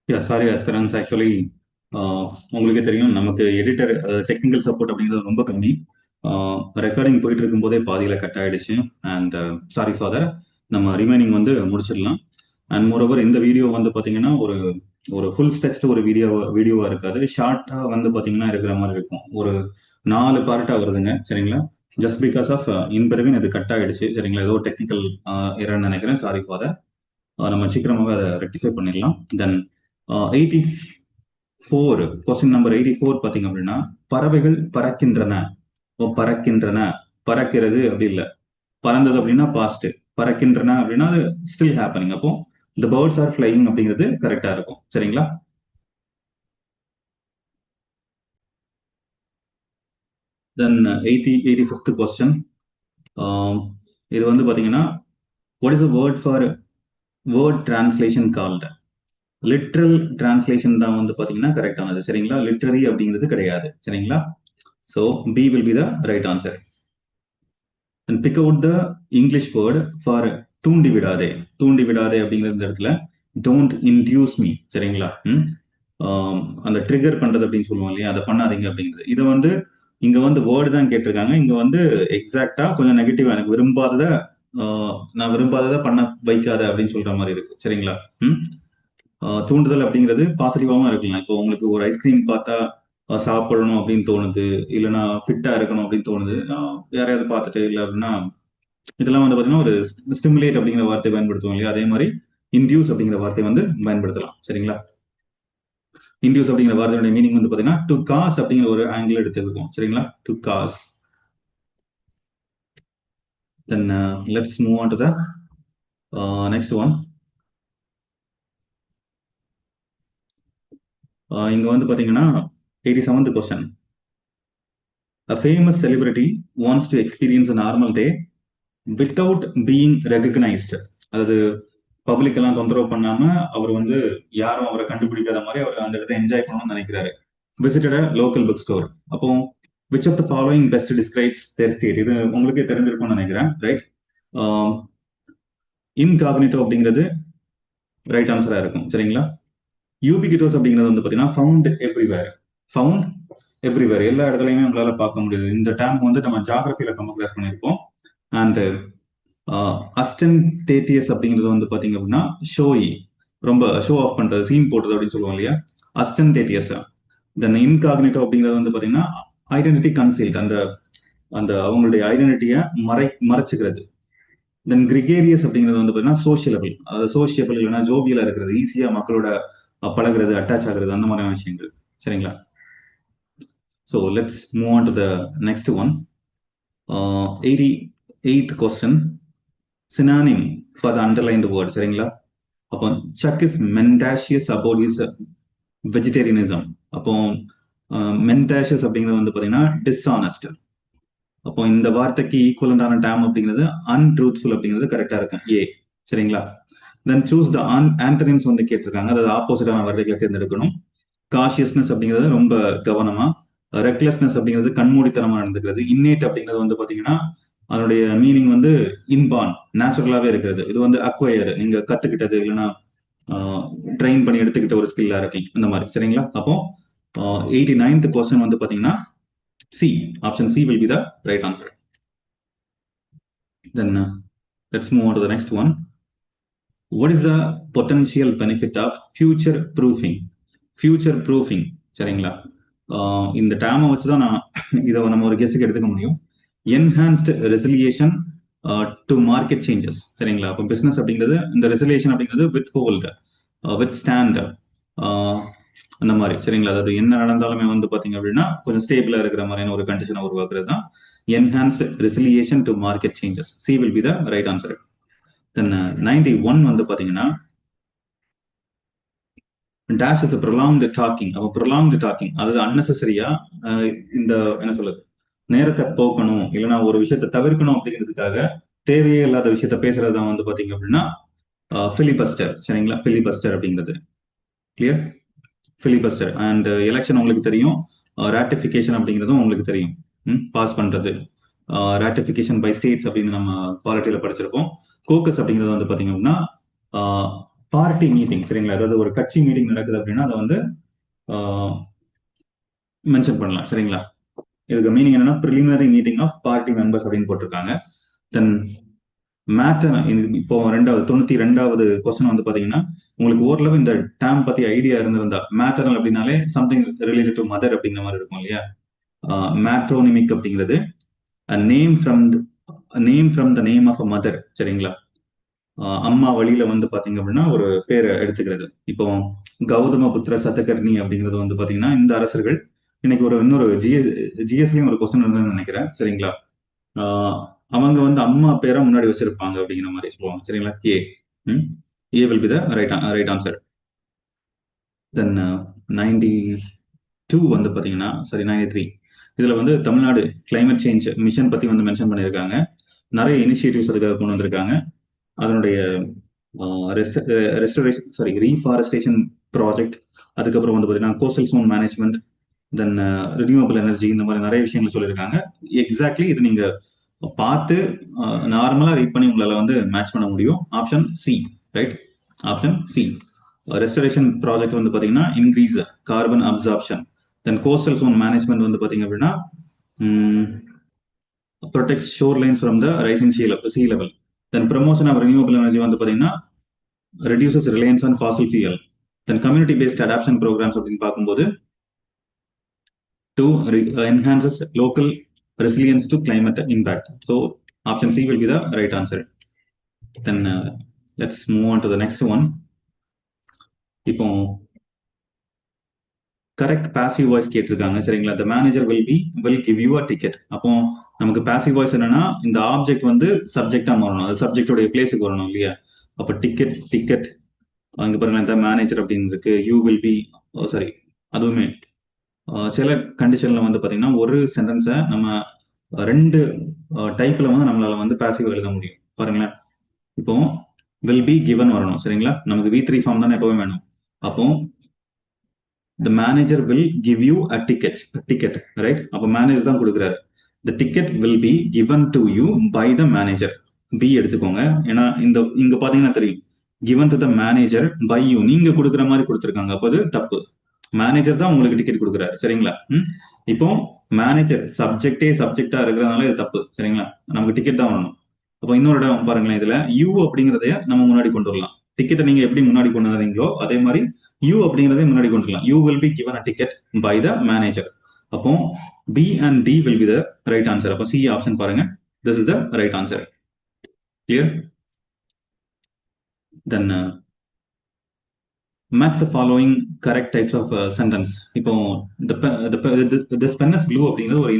Sorry aspirants actually உங்களுக்கே தெரியும் நமக்கு எடிட்டர் டெக்னிக்கல் சப்போர்ட் அப்படிங்கிறது ரொம்ப கம்மி. ரெக்கார்டிங் போயிட்டு இருக்கும்போதே பாதியில் கட் ஆயிடுச்சு. அண்ட் சாரி ஃபாதர், நம்ம ரிமைனிங் வந்து முடிச்சிடலாம். அண்ட் மோரோவர் இந்த வீடியோ வந்து பார்த்தீங்கன்னா ஒரு ஒரு ஃபுல் ஸ்ட்ரெச்டு ஒரு வீடியோவா இருக்காது. ஷார்ட்டா வந்து பார்த்தீங்கன்னா இருக்கிற மாதிரி இருக்கும். ஒரு 4 பார்ட்டா வருதுங்க, சரிங்களா? ஜஸ்ட் பிகாஸ் ஆஃப் இன் பிறகு இது கட் ஆயிடுச்சு, சரிங்களா? ஏதோ டெக்னிக்கல் எரர்னு நினைக்கிறேன். Sorry father. நம்ம சீக்கிரமாகவே அதை ரெக்டிஃபை பண்ணிடலாம். தென் 84, கொஸ்டின் நம்பர் 84 பார்த்தீங்க அப்படின்னா, பறவைகள் பறக்கின்றன. பறக்கின்றன, பறக்கிறது அப்படி இல்லை, பறந்தது அப்படின்னா பாஸ்ட், பறக்கின்றன அப்படின்னா அது ஸ்டில் ஹேப்பனிங். அப்போ the birds are flying அப்படிங்கிறது கரெக்டா இருக்கும், சரிங்களா? தென் 85th கொஸ்டின். இது வந்து பாத்தீங்கன்னா, what is the word for word translation called? Literal translation தான் வந்து பாத்தீங்கன்னா கரெக்டானது, சரிங்களா? லிட்ரரி அப்படிங்கிறது கிடையாது, சரிங்களா? So B will be the right answer. And pick out the English word for தூண்டி விடாதே. தூண்டி விடாதே அப்படிங்கிற இந்த இடத்துல டோன்ட் இன்டியூஸ் மீ, சரிங்களா? அந்த ட்ரிகர் பண்றது அப்படின்னு சொல்லுவோம் இல்லையா, அதை பண்ணாதீங்க அப்படிங்கிறது. இதை வந்து இங்க வந்து வேர்டு தான் கேட்டிருக்காங்க. இங்க வந்து எக்ஸாக்டா கொஞ்சம் நெகட்டிவா, எனக்கு விரும்பாததை நான் விரும்பாததை பண்ண வைக்காத அப்படின்னு சொல்ற மாதிரி இருக்கு, சரிங்களா? ம் தூண்டுதல் அப்படிங்கிறது பாசிட்டிவாவும் இருக்கலாம். இப்போ உங்களுக்கு ஒரு ஐஸ்கிரீம் பார்த்தா சாப்பிடணும் அப்படின்னு தோணுது, இல்லைன்னா ஃபிட்டா இருக்கணும் அப்படின்னு தோணுது. யாரையாவது பார்த்துட்டு இல்லை அப்படின்னா இதெல்லாம் வந்து பாத்தீங்கன்னா ஒரு ஸ்டிமுலேட் அப்படிங்கிற வார்த்தை பயன்படுத்துவோம் இல்லையா, அதே மாதிரி இன்டியூஸ் அப்படிங்கிற வார்த்தை வந்து பயன்படுத்தலாம், சரிங்களா? இன்டியூஸ் அப்படிங்கிற வார்த்தையோட மீனிங் வந்து பாத்தீங்கன்னா டு காஸ் அப்படிங்கிற ஒரு ஆங்கிள் எடுத்துருக்கோம், சரிங்களா? Two cos. Then let's move on to the next one. இங்க வந்து பாத்தீங்கன்னா 87th question. A famous celebrity wants to experience a normal day without being recognized. அதாவது பப்ளிக் எல்லாம் தொந்தரவு பண்ணாம அவர் வந்து யாரும் அவரை கண்டுபிடிக்காத மாதிரி அவர் அந்த இடத்தை என்ஜாய் பண்ணணும்னு நினைக்கிறாரு. Visited local book store. அப்போ which of the following best describes their state? இது உங்களுக்கே தெரிஞ்சிருக்கும்னு நினைக்கிறேன், ரைட்? இன்காக்னிட்டோ அப்படிங்கிறது ரைட் ஆன்சரா இருக்கும், சரிங்களா? யூபிகிட்டோஸ் அப்படிங்கிறது வந்து பாத்தீங்கன்னா ஃபவுண்ட் எவ்ரிவேர். ஃபவுண்ட் எவ்ரிவேர், எல்லா இடத்துலயுமே உங்களால பார்க்க முடியுது. இந்த டேம் வந்து நம்ம ஜாகிரபியில கம்பேர் பண்ணியிருப்போம். அண்ட் அஸ்டன்டேட்டியஸ் அப்படிங்கிறது வந்து பாத்தீங்க அப்படின்னா ஷோயி, ரொம்ப ஷோ ஆஃப் பண்றது, சீன் போடுறது அப்படின்னு சொல்லுவோம் இல்லையா, அஸ்டன்டேட்டியஸ். தென் இன்காக்னிட்டோ அப்படிங்கிறது வந்து பாத்தீங்கன்னா ஐடென்டிட்டி கன்சீல்ட், அந்த அந்த அவங்களுடைய ஐடென்டிட்டியை மறைச்சுக்கிறது. தென் கிரிகேரியஸ் அப்படிங்கிறது வந்து பாத்தீங்கன்னா சோஷியலபிள், அதாவது சோஷியபிள் இல்லைன்னா ஜோவியலா இருக்கிறது, ஈஸியா மக்களோட பழகுறது, அட்டாச் ஆகுறது, அந்த மாதிரியான விஷயங்கள், சரிங்களா? So let's move on to the next one. 88th question. Synonym for the underlined word, சரிங்களா? அப்போ such is mendacious about is vegetarianism. அப்போ மென்டாஷியஸ் அப்படிங்கிறது வந்து பாத்தீங்கன்னா டிஸ்ஆனஸ்ட். அப்போ இந்த வார்த்தைக்கு ஈக்குவலண்டான டேம் அப்படிங்கிறது அன்ட்ரூத்ஃபுல் அப்படிங்கிறது கரெக்டா இருக்கு, ஏ, சரிங்களா? தென் சூஸ் த ஆந்தனிம்ஸ் வந்து கேட்டிருக்காங்க, அதாவது ஆப்போசிட்டான வார்த்தைகளை தேர்ந்தெடுக்கணும். காஷியஸ்னஸ் அப்படிங்கிறது ரொம்ப கவனமா, ரெக்லெஸ்னஸ் அப்படிங்கிறது கண்மூடித்தனமா நடந்துக்கிறது, இன்னேட் அப்படிங்கிறது வந்து பாத்தீங்கன்னா அதனுடைய மீனிங் வந்து இன்பான், நேச்சுரலாவே இருக்கிறது. இது வந்து அக்வயர், நீங்க கத்துக்கிட்டது இல்லைன்னா ட்ரெயின் பண்ணி எடுத்துக்கிட்ட ஒரு ஸ்கில்லா இருக்கு, இந்த மாதிரி, சரிங்களா? அப்போ 89th கொஸ்டின் வந்து பாத்தீங்கன்னா C, option C will be the right answer. Then let's move on to the next one. What is the potential benefit of future proofing? Future proofing, சரிங்களா? இந்த டேமை வச்சு தான் நான் இதை நம்ம ஒரு கெஸ்ஸுக்கு எடுத்துக்க முடியும். Enhanced resilience to market changes, சரிங்களா? அப்போ பிசினஸ் அப்படிங்கிறது இந்த ரெசிலியேஷன் அப்படிங்கிறது வித் ஹோல்டு, வித் ஸ்டாண்ட், அந்த மாதிரி, சரிங்களா? அதாவது என்ன நடந்தாலுமே வந்து பாத்தீங்க அப்படின்னா கொஞ்சம் ஸ்டேபிளா இருக்கிற மாதிரியான ஒரு கண்டிஷனை உருவாக்குறது தான் enhanced resilience to market changes. C will be the right answer. Then 91 வந்து பாத்தீங்கன்னா டேஷ் இஸ் ப்ரொலாங்டு டாக்கிங். அப்போ ப்ரொலாங்டு டாக்கிங், அதாவது அன்னெசரியா இந்த என்ன சொல்றது, நேரத்தை போக்கணும் இல்லைன்னா ஒரு விஷயத்தை தவிர்க்கணும் அப்படிங்கிறதுக்காக தேவையே இல்லாத விஷயத்த பேசுறது தான் வந்து பாத்தீங்க அப்படின்னா ஃபிலிபஸ்டர், சரிங்களா? ஃபிலிபஸ்டர் அப்படிங்கிறது கிளியர். ஃபிலிபஸ்டர் அண்ட் எலெக்ஷன் உங்களுக்கு தெரியும், ராட்டிஃபிகேஷன் அப்படிங்கிறதும் உங்களுக்கு தெரியும், பாஸ் பண்றது, ராட்டிஃபிகேஷன் பை ஸ்டேட்ஸ் அப்படின்னு நம்ம பாலிட்டியில படிச்சிருக்கோம். கோக்கஸ் அப்படிங்கிறது வந்து பாத்தீங்க அப்படின்னா பார்ட்டி மீட்டிங் சரிங்களா, அதாவது ஒரு கட்சி மீட்டிங் நடக்குது அப்படின்னா அதை வந்து மென்ஷன் பண்ணலாம் சரிங்களா. இதுக்கு மீனிங் என்னன்னா preliminary meeting of party members அப்படின்னு போட்டிருக்காங்க. தென் மேட்டர் இப்போ 92வது கொஸ்டின் வந்து பாத்தீங்கன்னா உங்களுக்கு ஓரளவு இந்த டேம் பத்தி ஐடியா இருந்திருந்தா, மேட்டர்னல் அப்படின்னாலே சம்திங் ரிலேட்டட் டு மதர் அப்படிங்கிற மாதிரி இருக்கும் இல்லையா. மேட்ரோனிமிக் அப்படிங்கிறது name from the name of a mother சரிங்களா. அம்மா வழியில வந்து பாத்தீங்க அப்படின்னா ஒரு பேரை எடுத்துக்கிறது. இப்போ கௌதம புத்திர சதகர்ணி அப்படிங்கிறது வந்து பாத்தீங்கன்னா இந்த அரசர்கள் இன்னைக்கு இன்னொரு ஜிஎஸ்லயும் ஒரு கொஸ்டின் இருந்ததுன்னு நினைக்கிறேன் சரிங்களா. அவங்க வந்து அம்மா பேரை முன்னாடி வச்சிருப்பாங்க அப்படிங்கிற மாதிரி சொல்லுவாங்க சரிங்களா. A will be the right answer. Then 92 வந்து பாத்தீங்கன்னா 93 இதுல வந்து தமிழ்நாடு கிளைமேட் சேஞ்ச் மிஷன் பத்தி வந்து மென்ஷன் பண்ணியிருக்காங்க. நிறைய இனிஷியேட்டிவ்ஸ் அதுக்காக கொண்டு வந்திருக்காங்க. அதனுடைய ரீஃபாரஸ்டேஷன் ப்ராஜெக்ட், அதுக்கப்புறம் வந்து பாத்தீங்கன்னா கோஸ்டல் சோன் மேனேஜ்மெண்ட், தென் ரினியூவபிள் எனர்ஜி, இந்த மாதிரி நிறைய விஷயங்கள் சொல்லியிருக்காங்க. எக்ஸாக்ட்லி இது நீங்க பார்த்து நார்மலா ரீட் பண்ணி உங்களால வந்து மேட்ச் பண்ண முடியும். Option C right. Option C restoration project வந்து பாத்தீங்கன்னா increase carbon absorption. Then coastal zone management வந்து பாத்தீங்க அப்படின்னா protects shore lines from the rising sea level. Then promotion of renewable energy வந்து பாத்தீங்கன்னா reduces reliance on fossil fuel. Then community based adaptation programs அப்படின்னு பார்க்கும்போது to enhances local resilience to climate impact. So option C will be the right answer. Then let's move on to the next one. இப்போ correct passive voice கேட்டிருக்காங்க சரிங்களா. the manager will give you a ticket. அப்போ நமக்கு passive voice என்னன்னா இந்த object வந்து சப்ஜெக்டா மாறணும், அது சப்ஜெக்டோட பிளேஸுக்கு வரணும் இல்லையா. அப்ப டிக்கெட் அங்க பாருங்க இந்த மேனேஜர் அப்படின்னு இருக்கு. யூ வில் பி சாரி, அதுவுமே சில கண்டிஷன்ல வந்து பாத்தீங்கன்னா ஒரு சென்டென்ஸை நம்ம ரெண்டு டைப்ல வந்து நம்மளால வந்து பாசிவ் எழுத முடியும் பாருங்களேன். இப்போ வில் பி கிவன் வரணும் சரிங்களா. நமக்கு V3 ஃபார்ம் தானே எப்பவும் வேணும். அப்போ the manager will give you a ticket right. அப்போ மேனேஜர் தான் கொடுக்குறாரு. the ticket will be given to you by the manager. B எடுத்துக்கோங்க. ஏன்னா இங்க பாத்தீங்கன்னா தெரியும் given to the manager by you, நீங்க கொடுக்குற மாதிரி கொடுத்துருக்காங்க. அப்போ அது தப்பு. மேனேஜர் தான் உங்களுக்கு டிக்கெட் கொடுக்குறாரு சரிங்களா. இப்போ மேனேஜர் சப்ஜெக்டா இருக்கிறதுனால இது தப்பு சரிங்களா. நமக்கு டிக்கெட் தான் வரணும். அப்போ இன்னொரு இடம் பாருங்களேன், இதுல யூ அப்படிங்கறதைய நம்ம முன்னாடி கொண்டு வரலாம். டிக்கெட்டை நீங்க எப்படி முன்னாடி கொண்டு வரீங்களோ அதே மாதிரி யூ அப்படிங்கறதே முன்னாடி கொண்டு வரலாம். You will be given a ticket by the manager. அப்போ B and D will be the right answer. அப்போ சி ஆப்ஷன் பாருங்க, this is the right answer. Clear. Then match the following correct types of sentence. இப்போ this pen is blue அப்படிங்கிறது ஒரு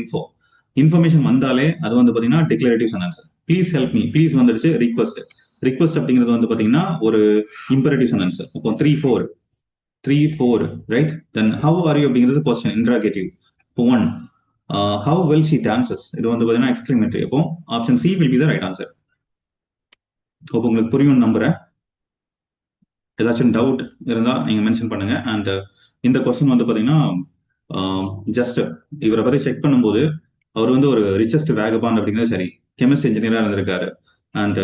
information வந்தாலே அது வந்து பாத்தீங்கன்னா declarative sentence. Please help me, please வந்துருச்சு. ரிக்வெஸ்ட் அப்படிங்கிறது வந்து பாத்தீங்கன்னா ஒரு இம்பரேட்டிவ் சென்டென்ஸ். இப்போ 3-4 right. Then how are you அப்படிங்கிறது கொஸ்டின் இன்ட்ராகேட்டிவ். இப்போ 1 how well she dances, இது வந்து பாத்தீங்கன்னா எக்ஸ்கிளமேட்டரி. அப்போ option C will be the right answer. அப்போ உங்களுக்கு புரியும் நம்புறேன். ஏதாச்சும் டவுட் இருந்தா நீங்க மென்ஷன் பண்ணுங்க. அண்ட் இந்த கொஸ்டின் வந்து பாத்தீங்கன்னா ஜஸ்ட் இவரை பத்தி செக் பண்ணும்போது அவர் வந்து ஒரு ரிச்சஸ்ட் வேகபாண்ட் அப்படிங்கிறது சரி, கெமிஸ்ட் இன்ஜினியரா இருந்திருக்காரு. அண்ட்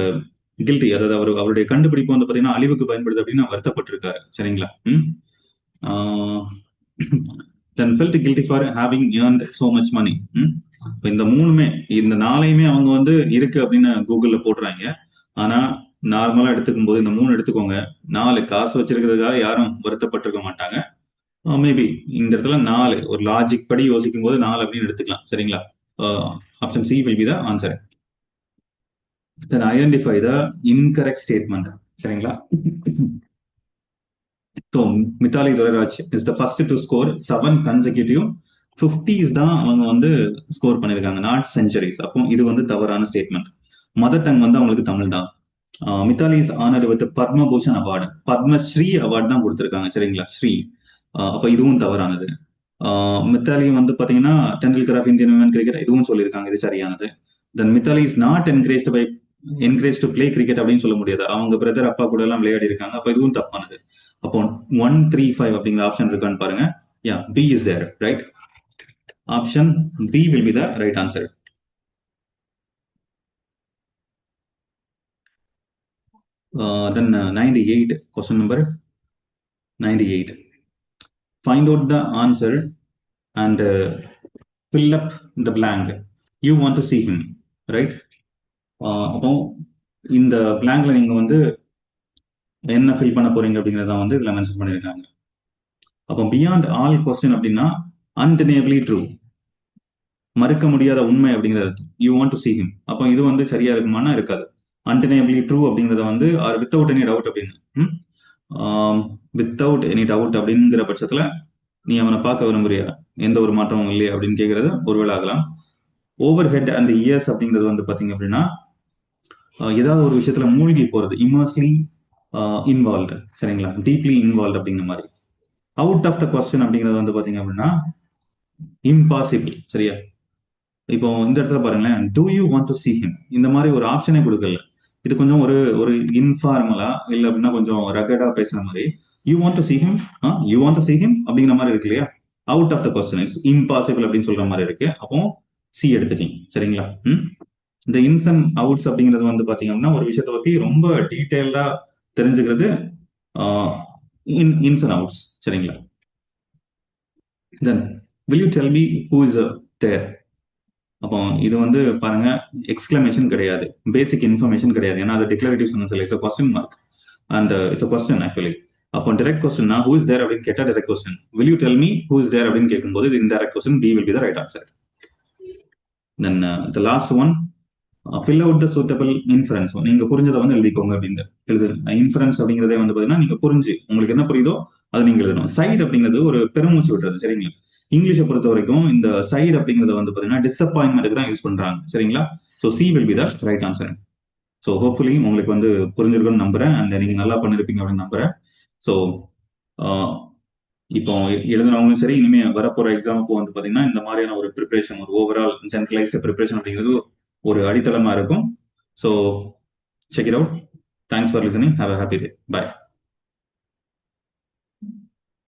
கில்ட்டி, அதாவது அவருடைய கண்டுபிடிப்பு வந்து பாத்தீங்கன்னா அழிவுக்கு பயன்படுது அப்படின்னு வருத்தப்பட்டிருக்காரு சரிங்களா. தென் felt guilty for having earned so much money. இந்த மூணுமே இந்த நாளையுமே அவங்க வந்து இருக்கு அப்படின்னு கூகுள்ல போடுறாங்க. ஆனா நார்மலா எடுத்துக்கும் போது இந்த 3 எடுத்துக்கோங்க. 4 காசு வச்சிருக்கிறதுக்காக யாரும் வருத்தப்பட்டிருக்க மாட்டாங்க. மேபி இந்த இடத்துல 4 ஒரு லாஜிக் படி யோசிக்கும் போது 4 அப்படின்னு எடுத்துக்கலாம் சரிங்களா. Option C will be the answer. Then identify the incorrect statement சரிங்களா. So Mithali Durairaj is the first to score 7 consecutive 50s தான் அவங்க வந்து ஸ்கோர் பண்ணிருக்காங்க, நாட் செஞ்சுரிஸ். அப்போ இது வந்து தவறான ஸ்டேட்மெண்ட். மதர் டங் வந்து அவங்களுக்கு தமிழ் தான். Mithali is honoured with Padma Bhushan award, Padma Shri award தான் கொடுத்திருக்காங்க சரிங்களா, ஸ்ரீ. அப்ப இதுவும் தவறானது. மித்தாலி வந்து பாத்தீங்கன்னா Tendulkar of Indian women cricket, இதுவும் சொல்லியிருக்காங்க, இது சரியானது. Then Mithali is not encourage to play cricket அப்படின்னு சொல்ல முடியாது. அவங்க பிரதர் அப்பா கூட எல்லாம் விளையாடி இருக்காங்க. அப்ப இதுவும் தப்பானது. அப்போ 1, 3, 5 அப்படிங்கிற ஆப்ஷன் இருக்கான்னு பாருங்க. Yeah, B is there right. Option B will be the right answer. Then 98, question number 98. Find out the answer and fill up the blank. You want to see him, right? அப்போ இந்த பிளாங்க்ல நீங்க வந்து என்ன fill பண்ண போறீங்க அப்படிங்கறத வந்து இதுல மென்ஷன் பண்ணிருக்காங்க. அப்போ பியாண்ட் ஆல் கொஸ்டின் அப்படின்னா அன்டெனியபிளி ட்ரூ, மறுக்க முடியாத உண்மை அப்படிங்கிறது you want to see him. அப்போ இது வந்து சரியா இருக்குமானா இருக்காது. அன்டெனியபிளி ட்ரூ அப்படிங்கறத வந்து ஆர் வித்தவுட் எனி டவுட் அப்படின்னு வித்தவுட் எனி டவுட் அப்படிங்கிற பட்சத்துல நீ அவனை பார்க்க விரும்புறியா, எந்த ஒரு மாற்றமும் இல்லையா அப்படின்னு கேட்கறது ஒருவேளை ஆகலாம். ஓவர் ஹெட் அண்ட் இயர்ஸ் அப்படிங்கிறது வந்து பாத்தீங்க அப்படின்னா ஏதாவது ஒரு விஷயத்துல மூழ்கி போறது, இமர்ஸ்லி இன்வால்வ்டு, சரிங்களா, டீப்லி இன்வால்வ் அப்படிங்கிற மாதிரி. அவுட் ஆஃப் த கொஸ்டின் அப்படிங்கிறது வந்து பாத்தீங்க அப்படின்னா இம்பாசிபிள், சரியா. இப்போ இந்த இடத்துல பாருங்களேன், do you want to see him, இந்த மாதிரி ஒரு ஆப்ஷனே கொடுக்கல. இது கொஞ்சம் ஒரு ஒரு இன்ஃபார்மலா இல்ல அப்படின்னா கொஞ்சம் ரகடா பேசுற மாதிரி. You want to see him, you want to see him அப்படிங்கிற மாதிரி இருக்கு இல்லையா. Out of the question, it's impossible அப்படின்னு சொல்ற மாதிரி இருக்கு. அப்போ சி எடுத்துக்கலாம், சரிங்களா. இந்த இன்ஸ் அண்ட் அவுட்ஸ் அப்படிங்கிறது வந்து பாத்தீங்க அப்படின்னா ஒரு விஷயத்தை பத்தி ரொம்ப டீடைல்டா தெரிஞ்சுக்கிறது இன்ஸ் அண்ட் அவுட்ஸ், சரிங்களா. தென் will you tell me who is there? அப்போ இது வந்து பாருங்க, எக்ஸ்கிளமேஷன் கிடையாது, பேசிக் இன்ஃபர்மேஷன் கிடையாது, ஏன்னா அது டிக்ளரேட்டிவ் சென்டென்ஸ் இல்லை, it's a question mark and it's a question actually. அப்போ டைரக்ட் கொஸ்டின்னா who is there அப்படின்னு கேட்டா direct question, will you tell me who is there அப்படின்னு கேட்கும்போது இது indirect question, D will be the right answer. Then the last one, fill out the suitable inference. நீங்க புரிஞ்சதை வந்து எழுதிக்கோங்க அப்படின்னு எழுது. இன்ஃபரன்ஸ் அப்படிங்கிறதே வந்து பாத்தீங்கன்னா நீங்க புரிஞ்சு உங்களுக்கு என்ன புரியுதோ அதை நீங்க எழுதணும். சைடு அப்படிங்கிறது ஒரு பெருமூச்சு விடுறது, சரிங்களா. இங்கிலீஷை பொறுத்த வரைக்கும் இந்த சைடு அப்படிங்கிறத வந்து பாத்தீங்கன்னா டிசப்பாயின்மெண்ட்டுக்கு தான் யூஸ் பண்றாங்க, சரிங்களா. So C will be the right answer. So hopefully உங்களுக்கு வந்து புரிஞ்சிருக்கும்னு நம்புறேன், அண்ட் நீங்க நல்லா பண்ணிருப்பீங்க அப்படின்னு நம்புறேன். ஸோ இப்போ எழுதுனவங்களும் சரி, இனிமே வரப்போற எக்ஸாமுக்கு வந்து பாத்தீங்கன்னா இந்த மாதிரியான ஒரு ப்ரிப்பரேஷன், ஒரு ஓவரால் ஜென்ரலைஸ்டு ப்ரிப்பரேஷன் அப்படிங்கிறது ஒரு அடித்தளமா இருக்கும். So check it out. Thanks for listening. Have a happy day. By.